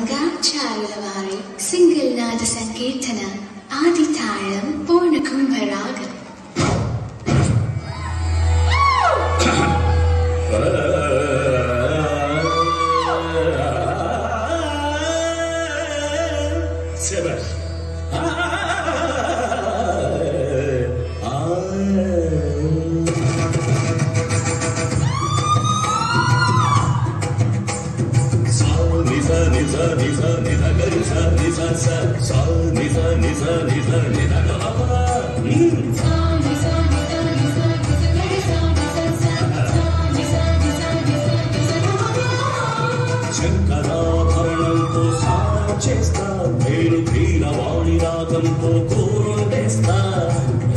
రంగాచార్యుల వారి సింగిల్ నాద సంకీర్తన ఆది తాళం పూర్ణ కుంభరాగం. శంకరాభరణంతో సారం చేస్తా, నేను వీరవాణి రాగంతో కోరుండేస్తా,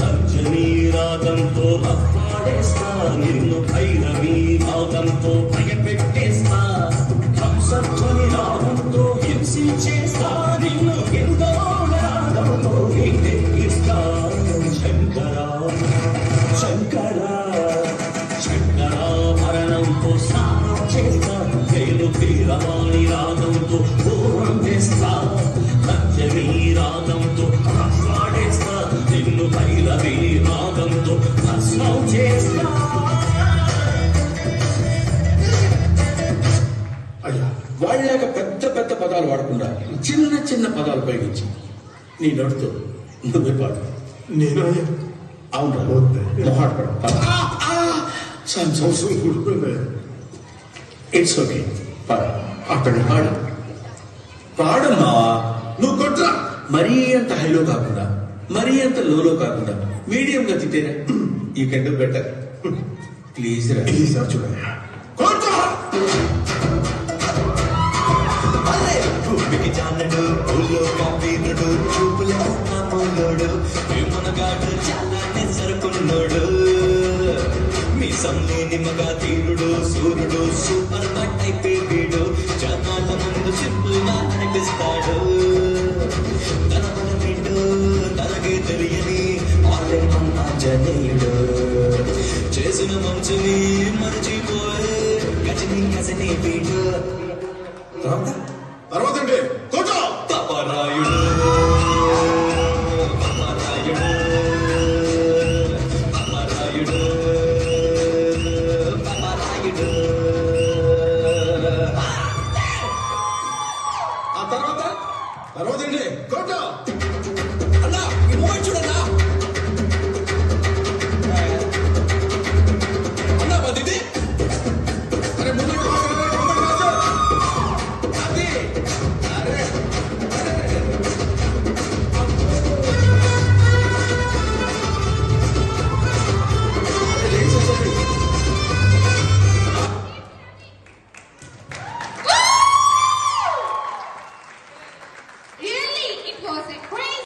రంజనీ రాగంతో అప్పాడేస్తా, నిన్ను భైరవీ రాగంతో భయపెట్టేస్తా, హంసధ్వని రాగంతో హింసించేస్తా, నిన్ను హిందోళ రాగంతో ఎక్కిస్తా. శంకరా శంకరా శంకరాభరణంతో స్నానం చేస్తా, నేను వీరవాణి రాగంతో పూర్వం చేస్తా, పంచమీ రాగంతో ఆస్వాడేస్తా, నిన్ను భైరవీ రాగంతో భస్మం చేస్తా. అయ్యా వాళ్ళక పెద్ద పెద్ద పదాలు వాడకుండా చిన్న చిన్న పదాలు ఉపయోగించి నీ నడుతో నువ్వే పాడు. నేను అవును మొహాటపడ ఇట్స్ ఓకే అక్కడ పాడు పాడమ్మా. నువ్వు కొట్రా, మరీ అంత హైలో కాకుండా మరీ అంత లోలో కాకుండా మీడియంగా తిట్టేనా. You can do better please రా. ఈసారి చూడండి. భూమికి జానడు ఊళ్ళో కాపీనుడు చూపులకు నామోడు విమనగాడు చాలా నెసరుకున్నాడు, మీ సమ్లేని మగ తీరుడు సూర్యుడు సూపర్ బట్ అయిపోయాడు, జనాల ముందు సింపుల్ గా అనిపిస్తాడు, తన మన వీడు తనకే తెలియని ఆన్లైన్ ఆంజనేయుడు, చేసిన మంచుని మరచిపోయే గజని గజని వీడు. తర్వాత అంటే పాపరాయుడు పాపరాయుడు పాపరాయుడు పాపరాయుడు. ఆ తర్వాత తర్వాత ఏంటి కొట్ట అన్నా ఈ మూమెంట్ చూడన్నా.